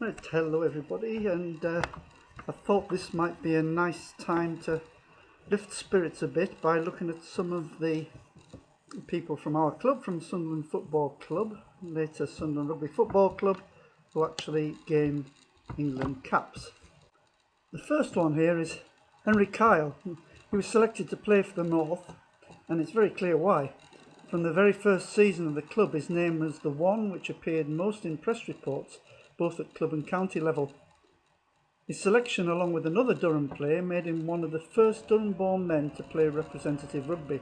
Right, hello everybody, and I thought this might be a nice time to lift spirits a bit by looking at some of the people from our club, from Sunderland Football Club, later Sunderland Rugby Football Club, who actually gained England caps. The first one here is Henry Kyle. He was selected to play for the North, and it's very clear why. From the very first season of the club, his name was the one which appeared most in press reports, both at club and county level. His selection, along with another Durham player, made him one of the first Durham-born men to play representative rugby.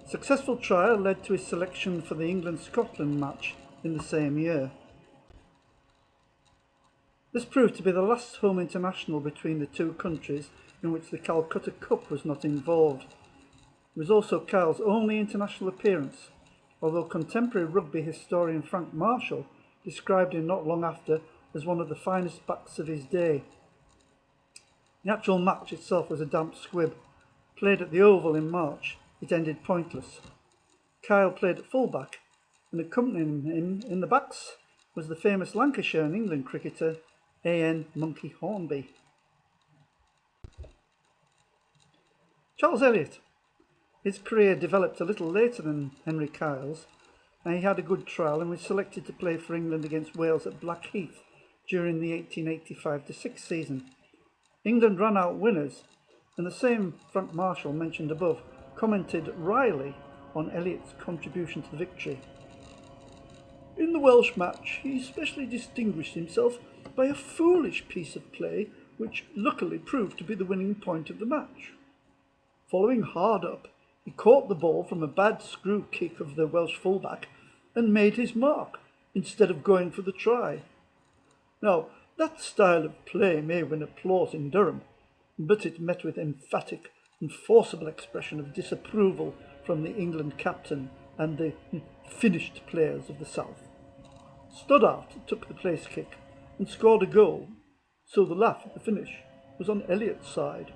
Successful trial led to his selection for the England-Scotland match in the same year. This proved to be the last home international between the two countries in which the Calcutta Cup was not involved. It was also Kyle's only international appearance, although contemporary rugby historian Frank Marshall described him not long after as one of the finest backs of his day. The actual match itself was a damp squib. Played at the Oval in March, it ended pointless. Kyle played at fullback, and accompanying him in the backs was the famous Lancashire and England cricketer A.N. Monkey Hornby. Charles Elliott. His career developed a little later than Henry Kyle's, and he had a good trial and was selected to play for England against Wales at Blackheath during the 1885-6 season. England ran out winners, and the same Frank Marshall mentioned above commented wryly on Elliott's contribution to the victory. In the Welsh match, he especially distinguished himself by a foolish piece of play which luckily proved to be the winning point of the match. Following hard up, he caught the ball from a bad screw kick of the Welsh fullback and made his mark, instead of going for the try. Now, that style of play may win applause in Durham, but it met with emphatic and forcible expression of disapproval from the England captain and the finished players of the South. Stoddart took the place kick and scored a goal, so the laugh at the finish was on Elliott's side.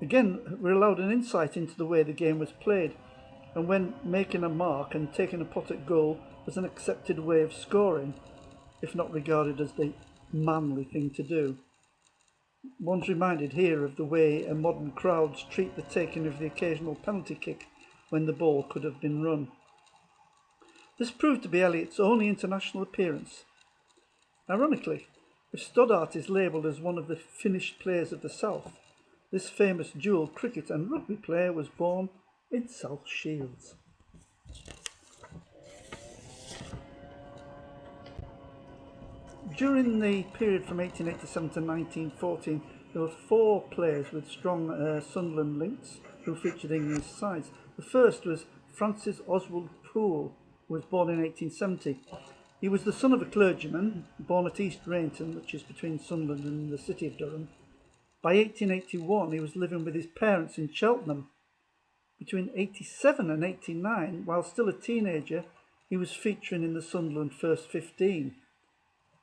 Again, we're allowed an insight into the way the game was played, and when making a mark and taking a pot at goal was an accepted way of scoring, if not regarded as the manly thing to do. One's reminded here of the way modern crowds treat the taking of the occasional penalty kick when the ball could have been run. This proved to be Elliott's only international appearance. Ironically, if Stoddart is labelled as one of the finished players of the South, this famous dual cricket and rugby player was born in South Shields. During the period from 1887 to 1914, there were 4 players with strong Sunderland links who featured English sides. The first was Francis Oswald Poole, who was born in 1870. He was the son of a clergyman, born at East Rainton, which is between Sunderland and the city of Durham. By 1881, he was living with his parents in Cheltenham. Between 87 and 89, while still a teenager, he was featuring in the Sunderland First 15.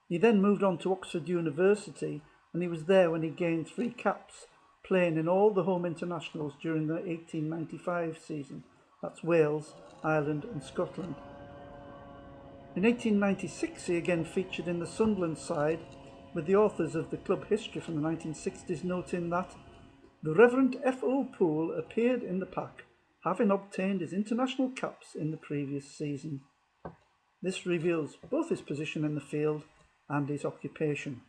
He then moved on to Oxford University, and he was there when he gained 3 caps, playing in all the home internationals during the 1895 season. That's Wales, Ireland and Scotland. In 1896, he again featured in the Sunderland side, with the authors of the club history from the 1960s noting that the Reverend F.O. Poole appeared in the pack, having obtained his international caps in the previous season. This reveals both his position in the field and his occupation.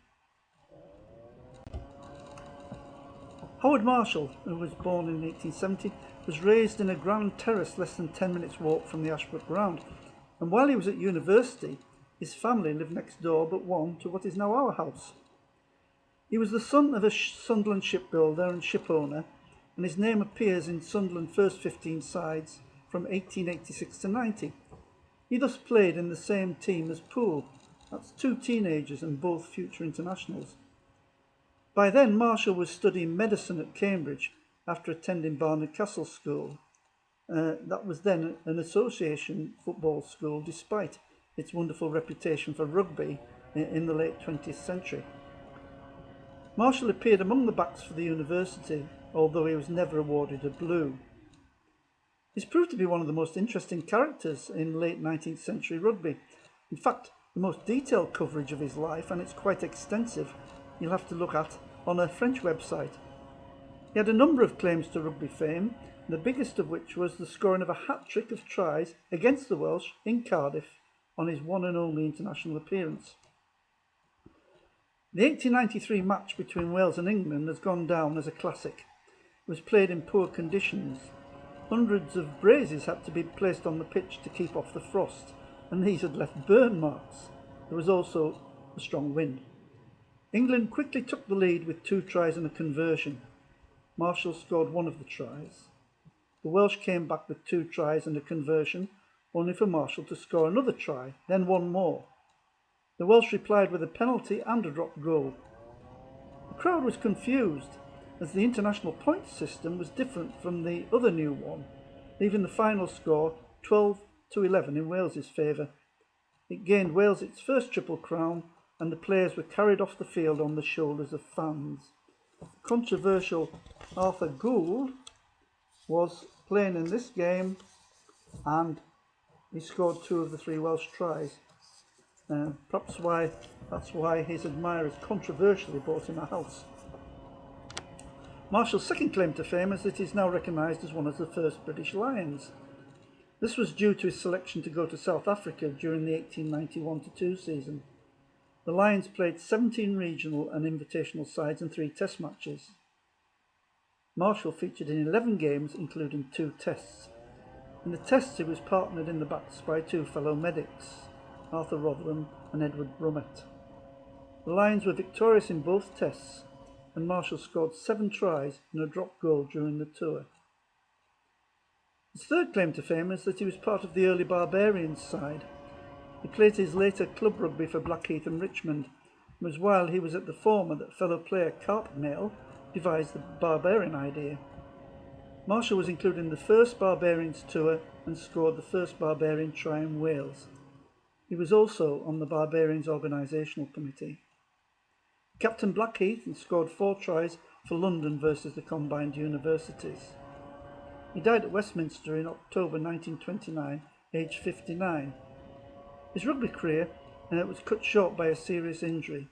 Howard Marshall, who was born in 1870, was raised in a ground terrace less than 10 minutes walk from the Ashbrook Ground, and while he was at university, his family lived next door but one to what is now our house. He was the son of a Sunderland shipbuilder and shipowner, and his name appears in Sunderland First 15 sides from 1886 to 90. He thus played in the same team as Poole. That's 2 teenagers and both future internationals. By then, Marshall was studying medicine at Cambridge after attending Barnard Castle School. That was then an association football school, despite its wonderful reputation for rugby in the late 20th century. Marshall appeared among the backs for the university, although he was never awarded a blue. He's proved to be one of the most interesting characters in late 19th century rugby. In fact, The most detailed coverage of his life, and it's quite extensive, you'll have to look at on a French website. He had a number of claims to rugby fame, the biggest of which was the scoring of a hat-trick of tries against the Welsh in Cardiff on his one and only international appearance. The 1893 match between Wales and England has gone down as a classic. It was played in poor conditions. Hundreds of braziers had to be placed on the pitch to keep off the frost, and these had left burn marks. There was also a strong wind. England quickly took the lead with 2 tries and a conversion. Marshall scored one of the tries. The Welsh came back with 2 tries and a conversion, only for Marshall to score another try, then one more. The Welsh replied with a penalty and a dropped goal. The crowd was confused, as the international points system was different from the other new one, leaving the final score 12-11 in Wales's favour. It gained Wales its first Triple Crown, and the players were carried off the field on the shoulders of fans. Controversial Arthur Gould was playing in this game, and he scored 2 of the 3 Welsh tries. Perhaps that's why his admirers controversially bought him a house. Marshall's second claim to fame is that he is now recognised as one of the first British Lions. This was due to his selection to go to South Africa during the 1891-2 season. The Lions played 17 regional and invitational sides and 3 test matches. Marshall featured in 11 games, including 2 tests. In the tests he was partnered in the backs by 2 fellow medics, Arthur Rotherham and Edward Brummett. The Lions were victorious in both tests, and Marshall scored 7 tries and a drop goal during the tour. His third claim to fame is that he was part of the early Barbarians side. He played his later club rugby for Blackheath and Richmond. It was while he was at the former that fellow player Carpmael devised the Barbarian idea. Marshall was included in the first Barbarians tour and scored the first Barbarian try in Wales. He was also on the Barbarians organisational committee. Captain Blackheath and scored 4 tries for London versus the combined universities. He died at Westminster in October 1929, aged 59. His rugby career was cut short by a serious injury.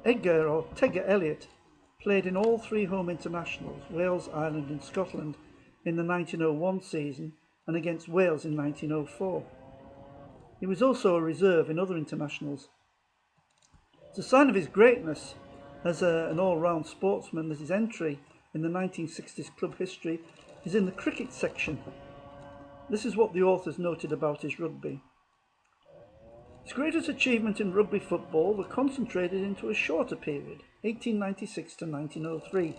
Edgar or Tegger Elliott played in all 3 home internationals, Wales, Ireland and Scotland, in the 1901 season and against Wales in 1904. He was also a reserve in other internationals. It's a sign of his greatness as an all-round sportsman that his entry in the 1960s club history is in the cricket section. This is what the authors noted about his rugby. His greatest achievement in rugby football were concentrated into a shorter period, 1896 to 1903,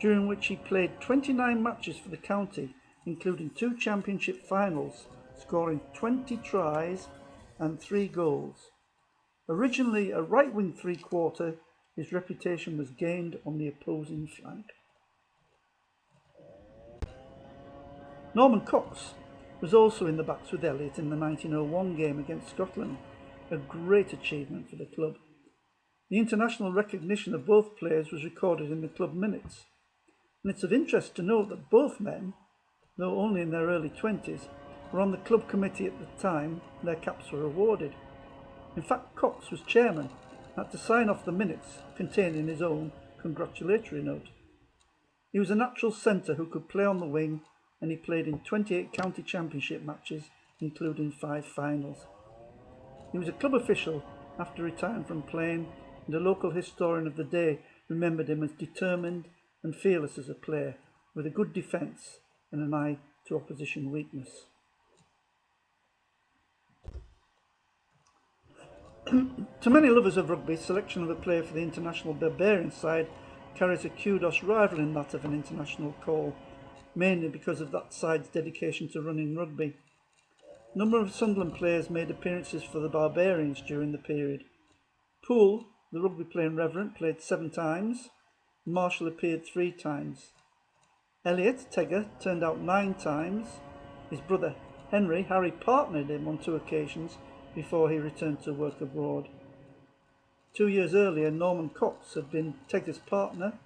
during which he played 29 matches for the county, including 2 championship finals, scoring 20 tries and 3 goals. Originally a right-wing 3-quarter, his reputation was gained on the opposing flank. Norman Cox was also in the backs with Elliott in the 1901 game against Scotland, a great achievement for the club. The international recognition of both players was recorded in the club minutes, and it's of interest to note that both men, though only in their early 20s, were on the club committee at the time their caps were awarded. In fact, Cox was chairman and had to sign off the minutes containing his own congratulatory note. He was a natural centre who could play on the wing, and he played in 28 county championship matches, including 5 finals. He was a club official after retiring from playing, and a local historian of the day remembered him as determined and fearless as a player, with a good defence and an eye to opposition weakness. To many lovers of rugby, selection of a player for the international Barbarian side carries a kudos rivaling that of an international call, mainly because of that side's dedication to running rugby. A number of Sunderland players made appearances for the Barbarians during the period. Poole, the rugby playing reverend, played 7 times, and Marshall appeared 3 times. Elliott, Tegger, turned out 9 times. His brother Harry partnered him on 2 occasions before he returned to work abroad. 2 years earlier, Norman Cox had been Tegger's partner,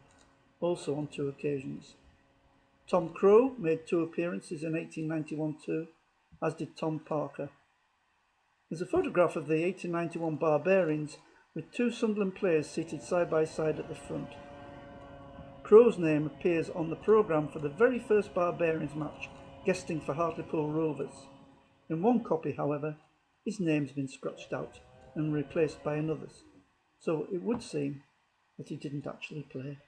also on 2 occasions. Tom Crowe made 2 appearances in 1891-2. as did Tom Parker. There's a photograph of the 1891 Barbarians with two Sunderland players seated side by side at the front. Crow's name appears on the programme for the very first Barbarians match, guesting for Hartlepool Rovers. In one copy, however, his name's been scratched out and replaced by another's, so it would seem that he didn't actually play.